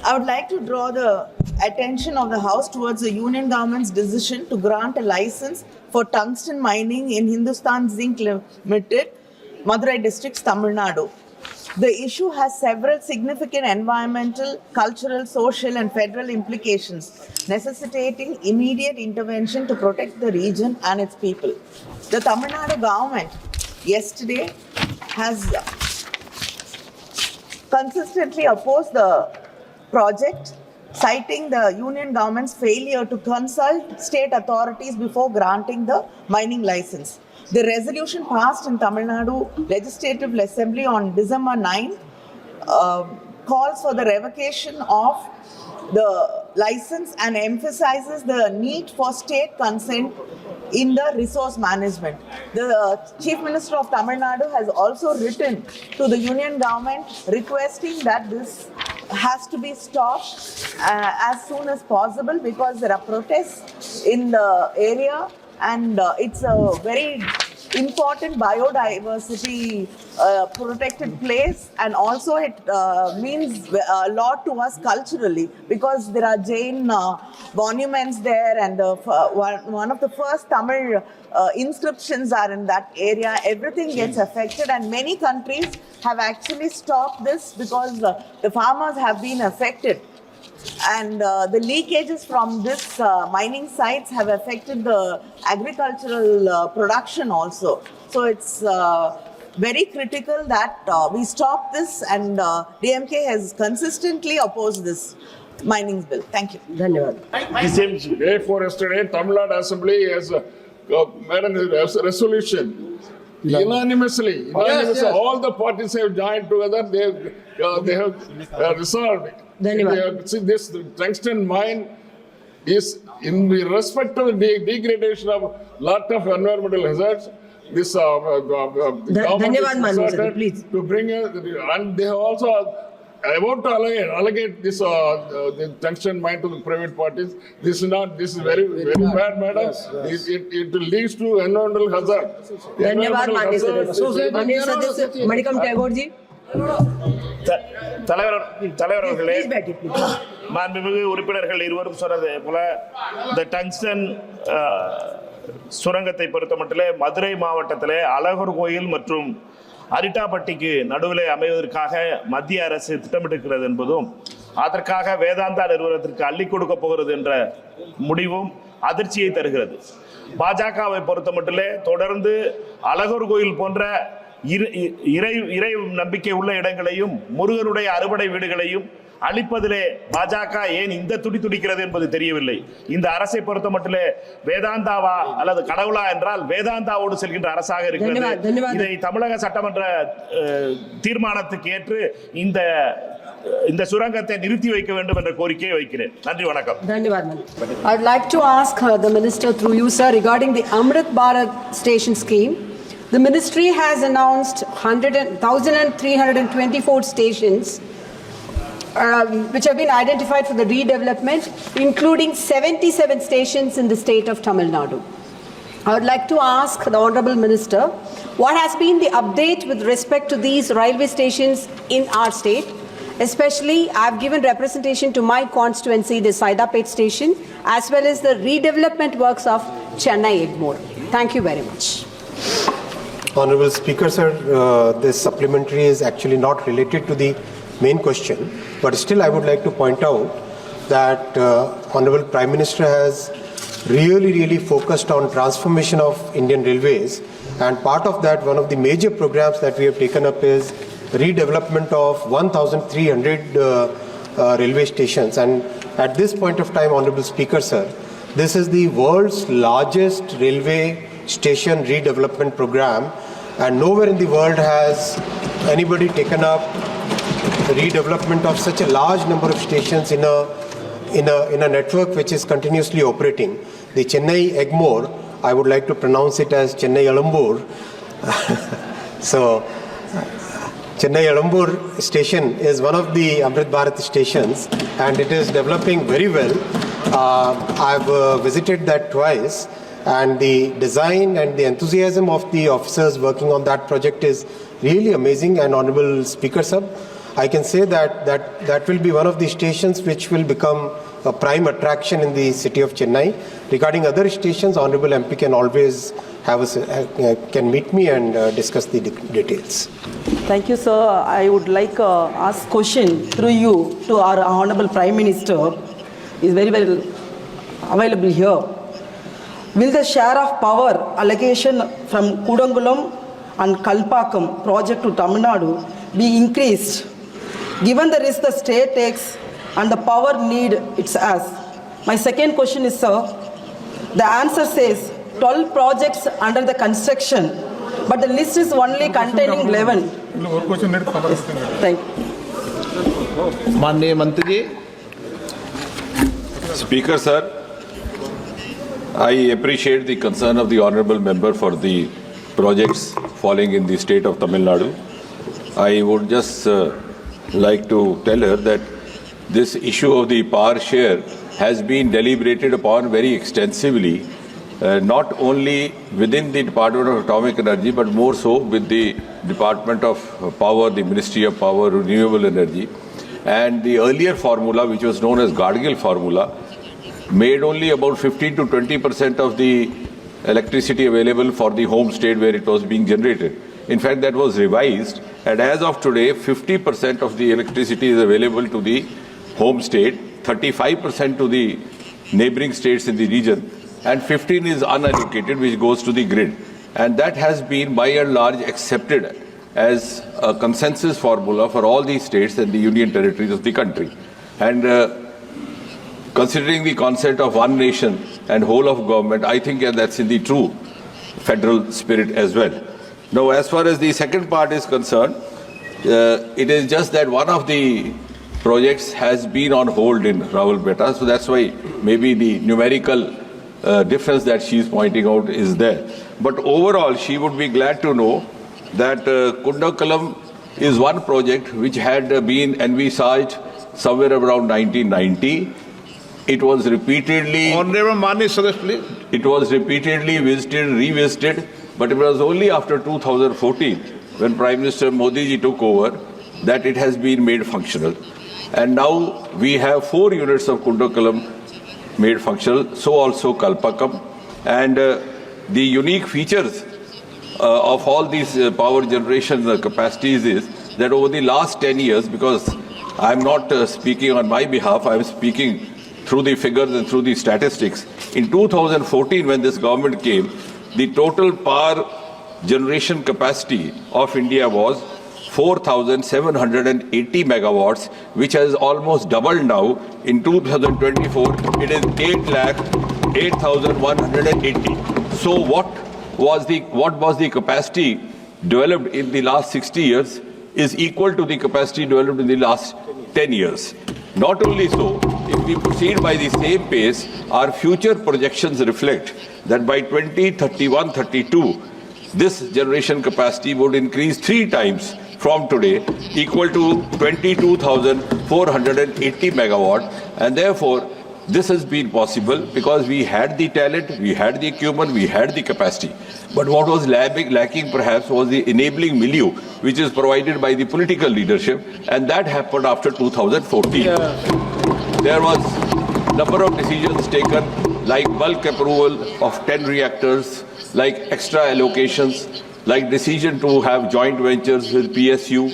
I would like to draw the attention of the House towards the Union government's decision to grant a license for tungsten mining in Hindustan Zinc Limited, Madurai districts, Tamil Nadu. The issue has several significant environmental, cultural, social, and federal implications, necessitating immediate intervention to protect the region and its people. The Tamil Nadu government yesterday has consistently opposed the project, citing the union government's failure to consult state authorities before granting the mining license. The resolution passed in Tamil Nadu Legislative Assembly on December 9 calls for the revocation of the license and emphasizes the need for state consent in the resource management. The Chief Minister of Tamil Nadu has also written to the union government requesting that this has to be stopped as soon as possible because there are protests in the area and it's a very important biodiversity protected place, and also it means a lot to us culturally because there are Jain monuments there, and one of the first Tamil inscriptions are in that area. Everything gets affected, and many countries have actually stopped this because the farmers have been affected. And the leakages from this mining sites have affected the agricultural production also. So it's very critical that we stop this, and DMK has consistently opposed this mining bill. Thank you. The same day for yesterday, Tamil Nadu Assembly has made a resolution. Unanimously, all the parties have joined together. They have resolved it. See, this tungsten mine is in respect to the degradation of lot of environmental hazards. This government is decided to bring and they have also about to allocate this the tungsten mine to the private parties. This is not. This is very bad, madam. It leads to environmental hazard. Madam Tagore ji. தலைவர் அவர்களே, மாண்புமிகு உறுப்பினர்கள் இருவரும் சொன்னது போல இந்த tungsten சுரங்கத்தை பொறுத்த மட்டிலே மதுரை மாவட்டத்திலே அழகர் கோயில் மற்றும் அரிட்டாப்பட்டிக்கு நடுவிலே அமைவதற்காக மத்திய அரசு திட்டமிட்டிருக்கிறது என்பதும் அதற்காக வேதாந்தா நிறுவனத்திற்கு அள்ளி கொடுக்க போகிறது என்ற முடிவும் அதிர்ச்சியை தருகிறது. பாஜகவை பொறுத்த மட்டிலே தொடர்ந்து அழகர் கோயில் போன்ற இறை நம்பிக்கை உள்ள இடங்களையும் முருகனுடைய அறுபடை வீடுகளையும் அழிப்பதிலே பாஜக ஏன் இந்த துடிக்கிறது என்பது தெரியவில்லை. இந்த அரசை பொறுத்த மட்டிலே வேதாந்தாவா அல்லது கடவுளா என்றால் வேதாந்தாவோடு செல்கின்ற அரசாக இருக்கிறது. இதை தமிழக சட்டமன்ற தீர்மானத்துக்கு ஏற்று இந்த சுரங்கத்தை நிறுத்தி வைக்க வேண்டும் என்ற கோரிக்கையை வைக்கிறேன். நன்றி, வணக்கம். I would like to ask the minister through you, sir, regarding the Amrit Bharat station scheme. The ministry has announced 1,324 stations which have been identified for the redevelopment, including 77 stations in the state of Tamil Nadu. I would like to ask the Honourable Minister, what has been the update with respect to these railway stations in our state? Especially, I have given representation to my constituency, the Saidapet station, as well as the redevelopment works of CHENNAI Egmore. Thank you very much. Honorable Speaker, sir, this supplementary is actually not related to the main question, but still I would like to point out that Honorable Prime Minister has really focused on transformation of Indian Railways, and part of that, one of the major programs that we have taken up is redevelopment of 1,300 railway stations. And at this point of time, Honorable Speaker, sir, this is the world's largest railway station redevelopment program, and nowhere in the world has anybody taken up the redevelopment of such a large number of stations in a network which is continuously operating. The Chennai Egmore, I would like to pronounce it as Chennai Alambur. So Chennai Alambur station is one of the Amrit Bharat stations, and it is developing very well. I've visited that twice, and the design and the enthusiasm of the officers working on that project is really amazing. And Honorable Speaker, sir, I can say that will be one of the stations which will become a prime attraction in the city of Chennai. Regarding other stations, Honorable MP can always can meet me and discuss the details. Thank you, sir. I would like ask question through you to our Honorable Prime Minister. Is very well available here. Will the share of power allocation from Kudangulam and Kalpakam project to Tamil Nadu be increased, given the risk the state takes and the power need it has? My second question is, sir, the answer says 12 projects under the construction, but the list is only containing 11. Thank you. माननीय मंत्री जी. Speaker sir, I appreciate the concern of the honourable member for the projects falling in the state of Tamil Nadu. I would just like to tell her that this issue of the power share has been deliberated upon very extensively, not only within the Department of Atomic Energy, but more so with the Department of Power, the Ministry of Power, Renewable Energy. And the earlier formula, which was known as Gadgil formula, made only about 15 to 20% of the electricity available for the home state where it was being generated. In fact, that was revised, and as of today, 50% of the electricity is available to the home state, 35% to the neighboring states in the region, and 15% is unallocated, which goes to the grid. And that has been by and large accepted as a consensus formula for all these states and the union territories of the country. And considering the concept of one nation and whole of government, I think that's in the true federal spirit as well. Now, as far as the second part is concerned, it is just that one of the projects has been on hold in Rawalpeta, so that's why maybe the numerical difference that she is pointing out is there. But overall, she would be glad to know that Kundakalam is one project which had been envisaged somewhere around 1990. It was repeatedly... Honorable Mani Sadesh, please. It was repeatedly visited, revisited, but it was only after 2014, when Prime Minister Modi ji took over, that it has been made functional. And now we have 4 units of Kundakalam made functional, so also Kalpakam. And the unique features of all these power generation capacities is that over the last 10 years, because I'm not speaking on my behalf, I'm speaking through the figures and through the statistics. In 2014, when this government came, the total power generation capacity of India was 4,780 megawatts, which has almost doubled now. In 2024, it is 8,180. So what was the capacity developed in the last 60 years is equal to the capacity developed in the last 10 years. Not only so, if we proceed by the same pace, our future projections reflect that by 2031-32, this generation capacity would increase 3 times from today, equal to 22,480 megawatt, and therefore this has been possible because we had the talent, we had the equipment, we had the capacity. But what was lacking perhaps was the enabling milieu, which is provided by the political leadership, and that happened after 2014. There was a number of decisions taken, like bulk approval of 10 reactors, like extra allocations, like decision to have joint ventures with PSU,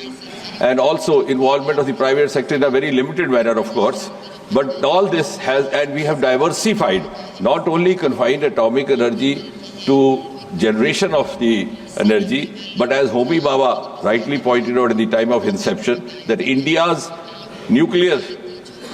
and also involvement of the private sector in a very limited manner, of course. But all this has, and we have diversified, not only confined atomic energy to generation of the energy, but as Homi Baba rightly pointed out at the time of inception, that India's nuclear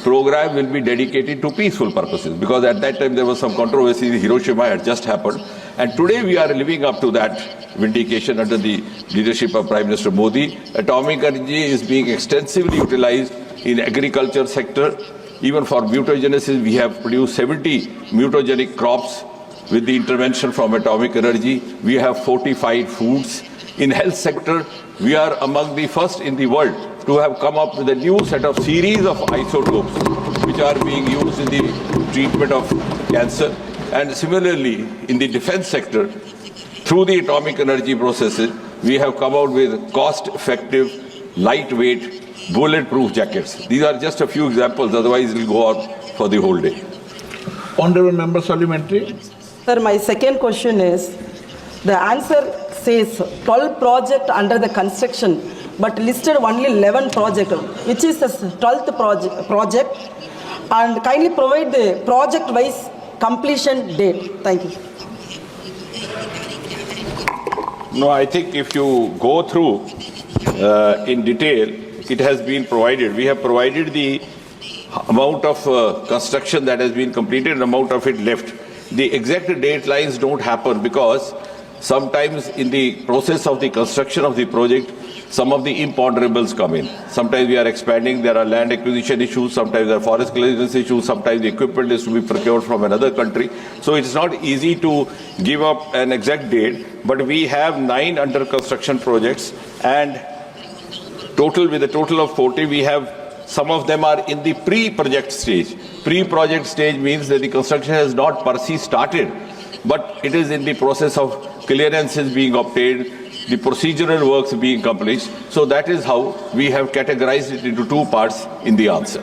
program will be dedicated to peaceful purposes, because at that time there was some controversy. Hiroshima had just happened, and today we are living up to that vindication under the leadership of Prime Minister Modi. Atomic energy is being extensively utilized in agriculture sector. Even for mutagenesis, we have produced 70 mutagenic crops with the intervention from atomic energy. We have fortified foods. In health sector, we are among the first in the world to have come up with a new set of series of isotopes which are being used in the treatment of cancer. And similarly, in the defense sector, through the atomic energy processes, we have come out with cost-effective, lightweight, bulletproof jackets. These are just a few examples, otherwise it will go on for the whole day. Honorable Member Supplementary. Sir, my second question is, the answer says 12 project under the construction, but listed only 11 project. Which is the 12th project? And kindly provide the project-wise completion date. Thank you. No, I think if you go through in detail, it has been provided. We have provided the amount of construction that has been completed and amount of it left. The exact date lines don't happen because sometimes in the process of the construction of the project, some of the imponderables come in. Sometimes we are expanding, there are land acquisition issues, sometimes there are forest clearance issues, sometimes the equipment is to be procured from another country. So it's not easy to give up an exact date, but we have 9 under construction projects, and with a total of 40, we have some of them are in the pre-project stage. Pre-project stage means that the construction has not per se started, but it is in the process of clearances being obtained, the procedural works being accomplished. So that is how we have categorized it into 2 parts in the answer.